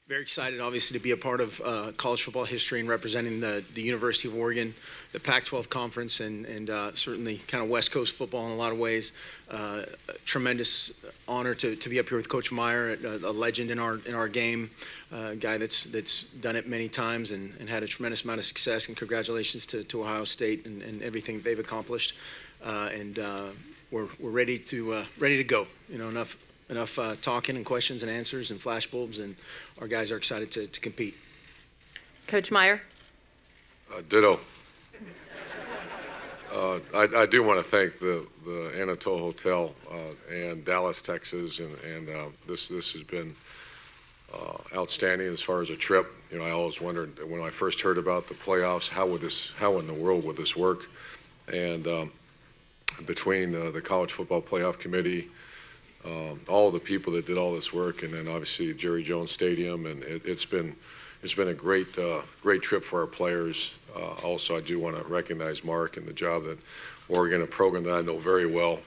Very excited, obviously, to be a part of college football history and representing the University of Oregon, the Pac-12 conference, and certainly kind of West Coast football in a lot of ways. Tremendous honor to be up here with Coach Meyer, a legend in our game, a guy that's done it many times and had a tremendous amount of success. And congratulations to Ohio State and everything they've accomplished. We're ready to go. Enough talking and questions and answers and flashbulbs, and our guys are excited to compete. Coach Meyer? Ditto. I do want to thank the Anatole Hotel and Dallas, Texas, and this has been outstanding as far as a trip. I always wondered when I first heard about the playoffs, how in the world would this work? And between the College Football Playoff Committee, all the people that did all this work, and then obviously Jerry Jones Stadium, and it's been a great trip for our players. Also, I do want to recognize Mark and the job that Oregon, a program that I know very well,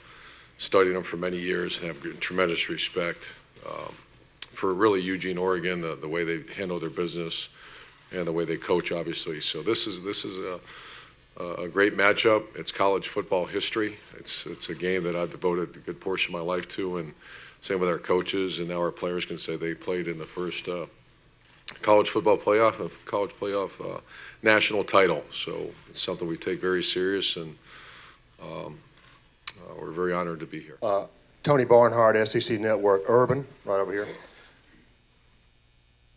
studied them for many years, and have tremendous respect for really Eugene, Oregon, the way they handle their business and the way they coach, obviously. So this is a great matchup. It's college football history. It's a game that I've devoted a good portion of my life to, and same with our coaches, and now our players can say they played in the first college football playoff and college playoff national title. So it's something we take very serious, and we're very honored to be here. Tony Barnhart, SEC Network, Urban, right over here.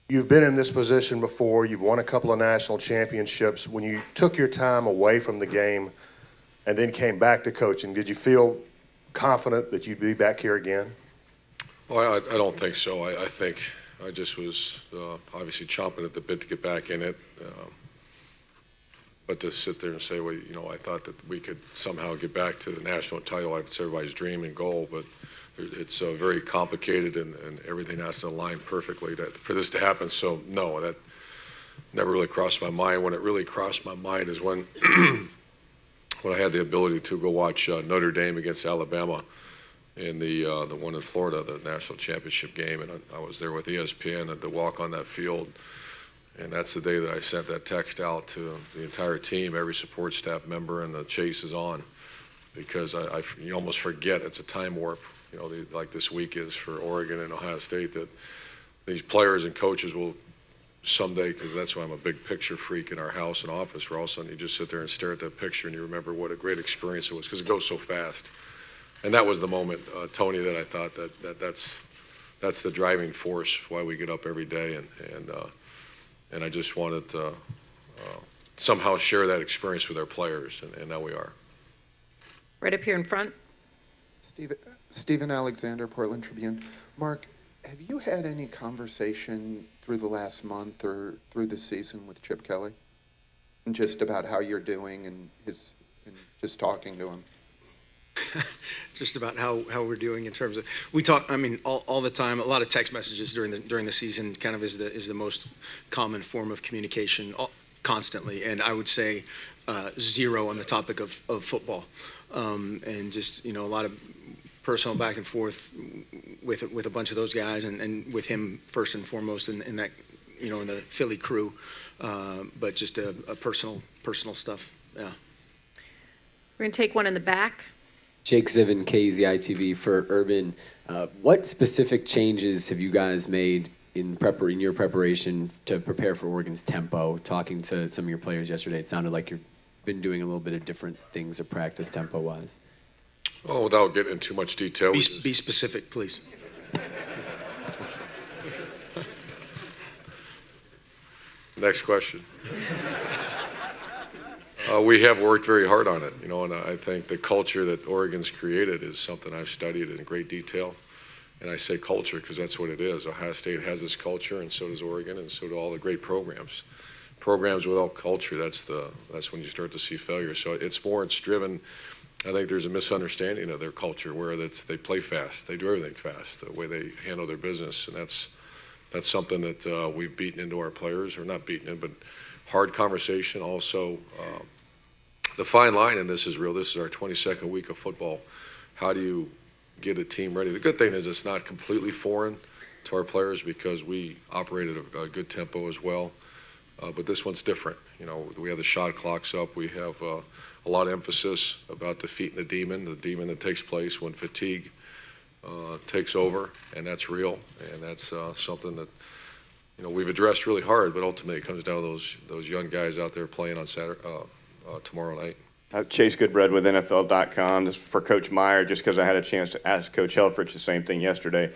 You've been in this position before. You've won a couple of national championships. When you took your time away from the game and then came back to coaching, did you feel confident that you'd be back here again? Well, I don't think so. I think I just was obviously chomping at the bit to get back in it. But to sit there and say, well, I thought that we could somehow get back to the national title. It's everybody's dream and goal, but it's very complicated, and everything has to align perfectly for this to happen. So, no, that never really crossed my mind. When it really crossed my mind is when I had the ability to go watch Notre Dame against Alabama in the one in Florida, the national championship game, and I was there with ESPN at the walk on that field. And that's the day that I sent that text out to the entire team, every support staff member, and the chase is on. Because you almost forget it's a time warp, like this week is for Oregon and Ohio State, that these players and coaches will someday, because that's why I'm a big picture freak in our house and office, where all of a sudden you just sit there and stare at that picture and you remember what a great experience it was, because it goes so fast. And that was the moment, Tony, that I thought that's the driving force why we get up every day, and I just wanted to somehow share that experience with our players, and now we are. Right up here in front. Stephen Alexander, Portland Tribune. Mark, have you had any conversation through the last month or through the season with Chip Kelly, and just about how you're doing and just talking to him? Just about how we're doing in terms of, we talk, all the time. A lot of text messages during the season kind of is the most common form of communication constantly, and I would say zero on the topic of football, and just a lot of personal back and forth with a bunch of those guys, and with him first and foremost in that in the Philly crew, but just a personal stuff. Yeah. We're gonna take one in the back. Jake Zivin, KZI-TV for Urban. What specific changes have you guys made in your preparation to prepare for Oregon's tempo? Talking to some of your players yesterday, it sounded like you've been doing a little bit of different things at practice tempo-wise. Well, without getting into too much detail. Be specific, please. Next question. We have worked very hard on it, and I think the culture that Oregon's created is something I've studied in great detail. And I say culture because that's what it is. Ohio State has this culture, and so does Oregon, and so do all the great programs. Programs without culture, that's when you start to see failure. So it's driven. I think there's a misunderstanding of their culture where they play fast, they do everything fast, the way they handle their business, and that's something that we've beaten into our players, or not beaten in, but hard conversation. Also, the fine line in this is real. This is our 22nd week of football. How do you get a team ready? The good thing is it's not completely foreign. to our players because we operated a good tempo as well. But this one's different. You know, we have the shot clocks up. We have a lot of emphasis about defeating the demon that takes place when fatigue takes over, and that's real, and that's something that, you know, we've addressed really hard, but ultimately it comes down to those young guys out there playing on tomorrow night. Chase Goodbread with NFL.com. This is for Coach Meyer, just because I had a chance to ask Coach Helfrich the same thing yesterday.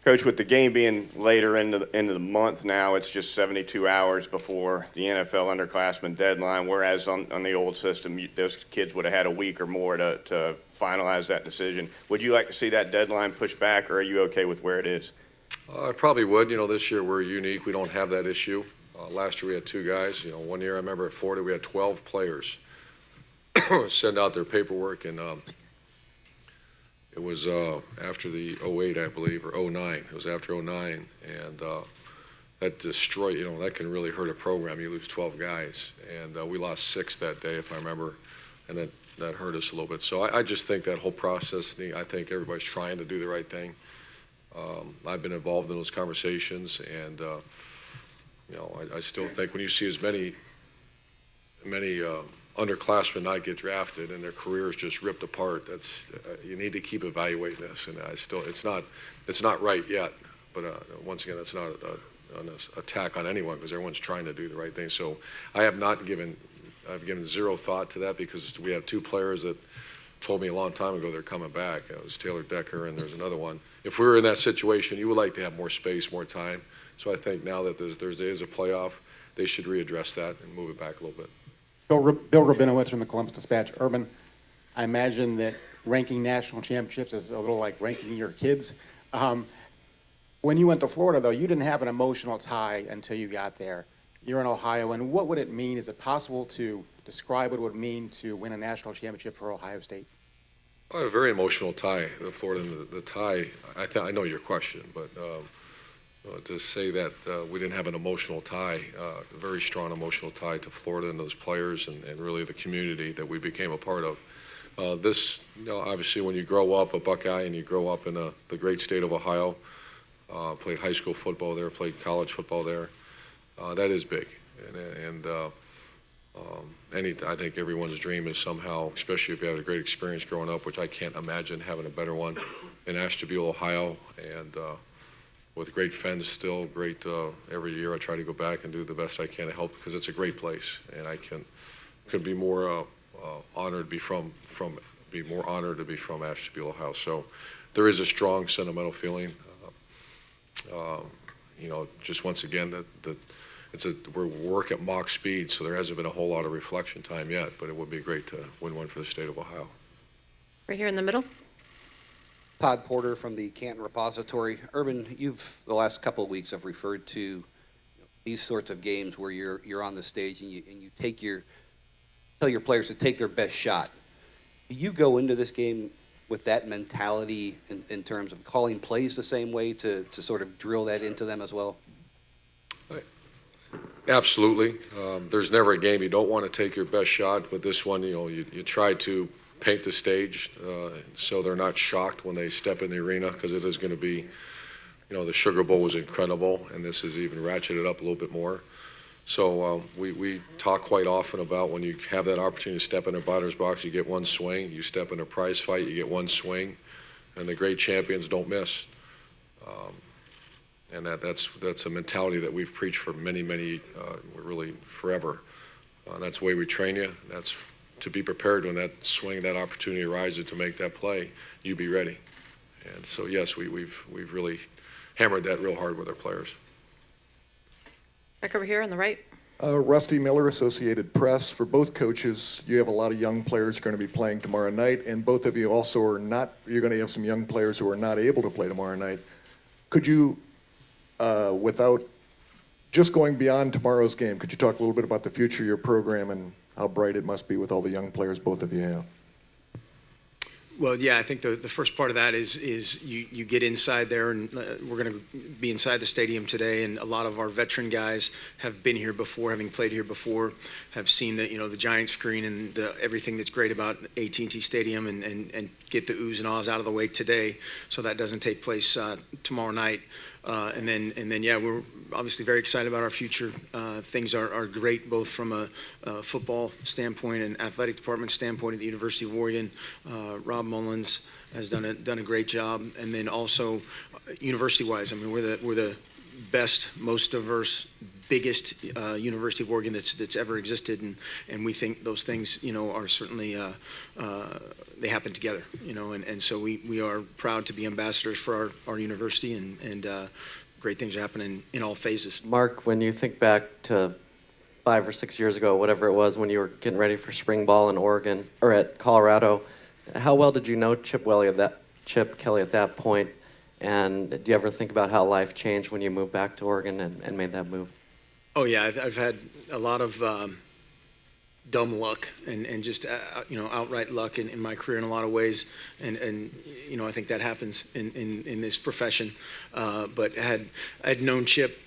Coach, with the game being later into the month now, it's just 72 hours before the NFL underclassmen deadline, whereas on the old system, those kids would have had a week or more to finalize that decision. Would you like to see that deadline pushed back, or are you okay with where it is? I probably would. You know, this year we're unique. We don't have that issue. Last year we had 2 guys. You know, one year I remember at Florida we had 12 players send out their paperwork, and it was after the 08, I believe, or 09. It was after 09, and that destroyed, you know, that can really hurt a program. You lose 12 guys, and we lost 6 that day, if I remember, and that hurt us a little bit. So I just think that whole process, I think everybody's trying to do the right thing. I've been involved in those conversations, and you know, I still think when you see as many underclassmen not get drafted and their careers just ripped apart, that's you need to keep evaluating this. And it's not right yet. But once again, it's not an attack on anyone because everyone's trying to do the right thing. So I've given 0 thought to that because we have 2 players that told me a long time ago they're coming back. It was Taylor Decker and there's another one. If we were in that situation, you would like to have more space, more time. So I think now that there is a playoff, they should readdress that and move it back a little bit. Bill Rabinowitz from the Columbus Dispatch. Urban, I imagine that ranking national championships is a little like ranking your kids. When you went to Florida, though, you didn't have an emotional tie until you got there. You're in Ohio, and what would it mean? Is it possible to describe what it would mean to win a national championship for Ohio State? I had a very emotional tie, Florida. The tie, I know your question, but to say that we didn't have an emotional tie, a very strong emotional tie to Florida and those players and really the community that we became a part of. This, you know, obviously when you grow up a Buckeye and you grow up in the great state of Ohio, played high school football there, played college football there, that is big. I think everyone's dream is somehow, especially if you have a great experience growing up, which I can't imagine having a better one, in Ashtabula, Ohio, and with great fans still, great every year I try to go back and do the best I can to help because it's a great place, and I could be more honored to be from Ashtabula, Ohio. So there is a strong sentimental feeling. You know, just once again that we're work at Mach speed, so there hasn't been a whole lot of reflection time yet, but it would be great to win one for the state of Ohio. Right here in the middle. Todd Porter from the Canton Repository. Urban, the last couple of weeks have referred to these sorts of games where you're on the stage and you tell your players to take their best shot. Do you go into this game with that mentality in terms of calling plays the same way to sort of drill that into them as well? Absolutely. There's never a game you don't want to take your best shot, but this one, you know, you try to paint the stage so they're not shocked when they step in the arena because it is going to be, you know, the Sugar Bowl was incredible, and this is even ratcheted up a little bit more. So we talk quite often about when you have that opportunity to step in a batter's box, you get one swing. You step in a prize fight, you get one swing, and the great champions don't miss. And that's a mentality that we've preached for many, really forever. That's the way we train you. That's to be prepared when that swing, that opportunity arises to make that play. You be ready. And so yes, we've really hammered that real hard with our players. Back over here on the right. Rusty Miller, Associated Press. For both coaches, you have a lot of young players going to be playing tomorrow night, and both of you also are not, you're going to have some young players who are not able to play tomorrow night. Could you, without just going beyond tomorrow's game, could you talk a little bit about the future of your program and how bright it must be with all the young players both of you have? Well, yeah, I think the first part of that is you get inside there, and we're going to be inside the stadium today, and a lot of our veteran guys have been here before, having played here before, have seen the giant screen and everything that's great about AT&T Stadium, and get the oohs and ahs out of the way today, so that doesn't take place tomorrow night. And then, yeah, we're obviously very excited about our future. Things are great, both from a football standpoint and athletic department standpoint at the University of Oregon. Rob Mullins has done a great job, and then also university-wise, I mean, we're the best, most diverse, biggest University of Oregon that's ever existed, and we think those things, are certainly they happen together, and so we are proud to be ambassadors for our university, and great things are happening in all phases. Mark, when you think back to 5 or 6 years ago, whatever it was, when you were getting ready for spring ball in Oregon or at Colorado, how well did you know Chip Kelly at that point? And do you ever think about how life changed when you moved back to Oregon and made that move? Oh yeah, I've had a lot of dumb luck and just outright luck in my career in a lot of ways, and I think that happens in this profession. But I'd known Chip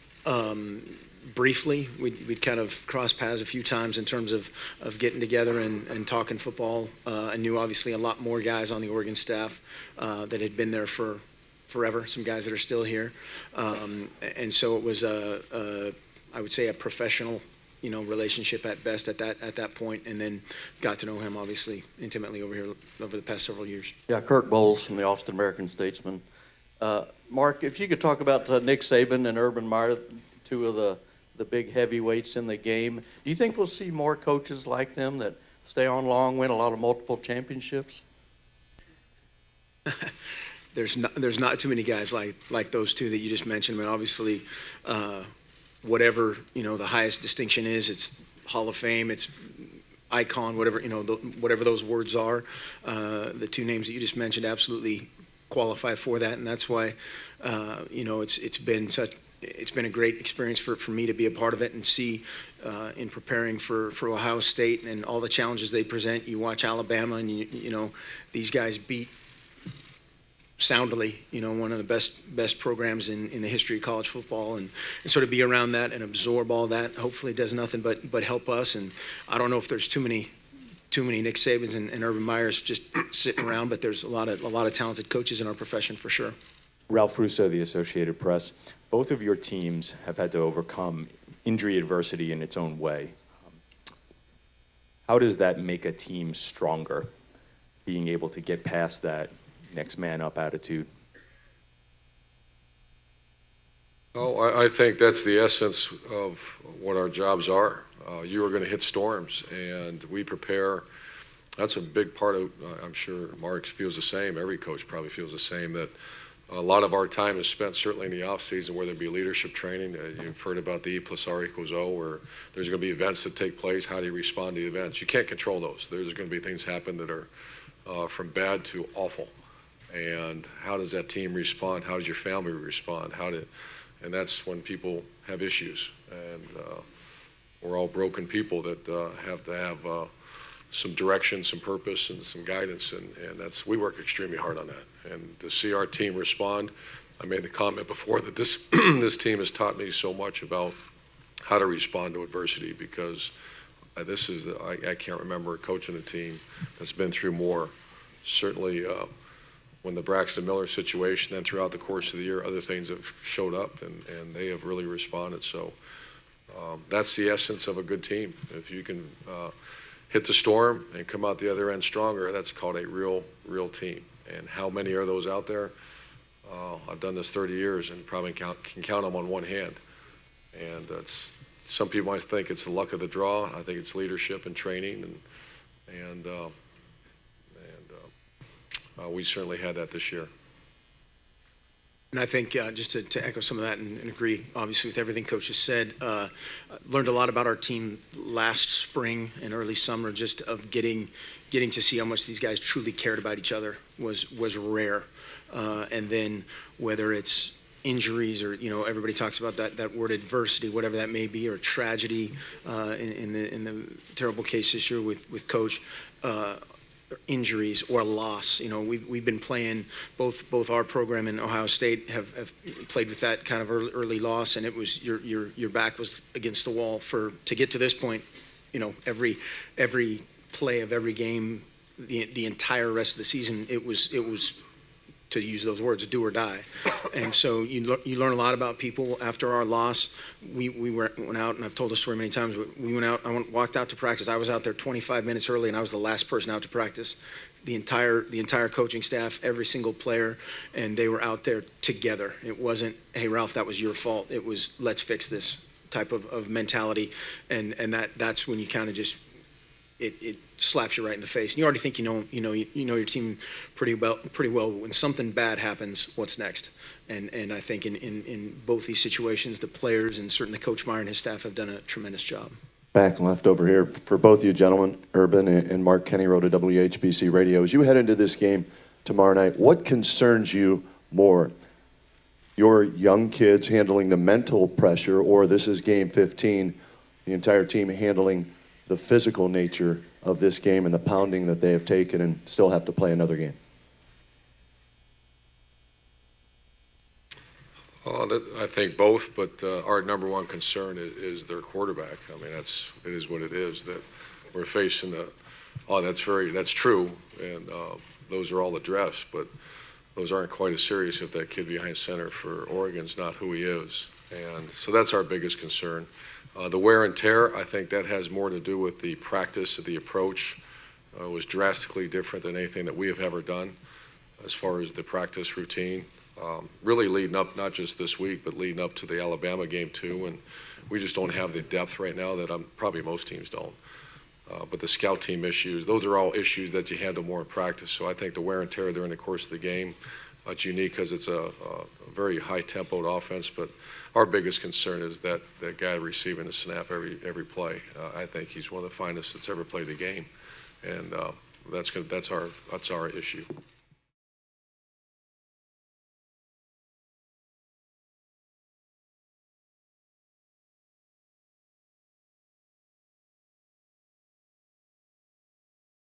briefly. We'd kind of crossed paths a few times in terms of getting together and talking football. I knew obviously a lot more guys on the Oregon staff that had been there for forever. Some guys that are still here, and so it was I would say a professional, relationship at best at that point, and then got to know him obviously intimately over the past several years. Yeah, Kirk Bowles from the Austin American-Statesman. Mark, if you could talk about Nick Saban and Urban Meyer, two of the big heavyweights in the game. Do you think we'll see more coaches like them that stay on long, win a lot of multiple championships? There's not too many guys like those two that you just mentioned. I mean, obviously, whatever the highest distinction is, it's Hall of Fame, it's icon, whatever whatever those words are. The two names that you just mentioned absolutely qualify for that, and that's why it's been a great experience for me to be a part of it and see in preparing for Ohio State and all the challenges they present. You watch Alabama, and these guys beat soundly, one of the best programs in the history of college football, and sort of be around that and absorb all that. Hopefully, it does nothing but help us. And I don't know if there's too many Nick Sabans and Urban Meyers just sitting around, but there's a lot of talented coaches in our profession for sure. Ralph Russo, the Associated Press. Both of your teams have had to overcome injury adversity in its own way. How does that make a team stronger, being able to get past that next man up attitude? Oh, I think that's the essence of what our jobs are. You are going to hit storms, and we prepare. That's a big part of, I'm sure Mark feels the same, every coach probably feels the same, that a lot of our time is spent certainly in the off season, whether it be leadership training. You've heard about the E+R=O, where there's going to be events that take place. How do you respond to the events? You can't control those. There's going to be things happen that are from bad to awful. And how does that team respond? How does your family respond? And that's when people have issues. And we're all broken people that have to have some direction, some purpose, and some guidance. And we work extremely hard on that. And to see our team respond, I made the comment before that this this team has taught me so much about how to respond to adversity, because I can't remember a coach in a team that's been through more. Certainly when the Braxton Miller situation, then throughout the course of the year, other things have showed up, and they have really responded. So that's the essence of a good team. If you can hit the storm and come out the other end stronger, that's called a real team. And how many are those out there? I've done this 30 years and probably can count them on one hand. And some people might think it's the luck of the draw. I think it's leadership and training, and we certainly had that this year. And I think just to echo some of that and agree, obviously, with everything Coach has said, learned a lot about our team last spring and early summer, just of getting to see how much these guys truly cared about each other was rare. And then whether it's injuries or, everybody talks about that word adversity, whatever that may be, or tragedy in the terrible case this year with Coach, injuries or loss. We've been playing, both our program and Ohio State have played with that kind of early loss, and it was your back was against the wall to get to this point. Every play of every game, the entire rest of the season, it was to use those words, do or die. And so you learn a lot about people. After our loss, we went out, and I've told the story many times, but we went out, walked out to practice. I was out there 25 minutes early, and I was the last person out to practice. The entire coaching staff, every single player, and they were out there together. It wasn't, hey, Ralph, that was your fault. It was, let's fix this type of mentality, and that's when you kind of just, it slaps you right in the face. And you already think you know your team pretty well. When something bad happens, what's next? And I think in both these situations, the players and certainly Coach Meyer and his staff have done a tremendous job. Back and left over here for both you gentlemen, Urban and Mark Kenny Road to WHBC Radio. As you head into this game tomorrow night, what concerns you more? Your young kids handling the mental pressure, or this is game 15, the entire team handling the physical nature of this game and the pounding that they have taken and still have to play another game? I think both, but our number one concern is their quarterback. I mean, it is what it is, that we're facing that's true, and those are all addressed, but those aren't quite as serious if that kid behind center for Oregon's not who he is. And so that's our biggest concern. The wear and tear, I think that has more to do with the practice, the approach was drastically different than anything that we have ever done as far as the practice routine. Really leading up, not just this week, but leading up to the Alabama game too, and we just don't have the depth right now that probably most teams don't. But the scout team issues, those are all issues that you handle more in practice. So I think the wear and tear during the course of the game, it's unique because it's a very high-tempoed offense, but our biggest concern is that guy receiving the snap every play. I think he's one of the finest that's ever played the game, and that's our issue.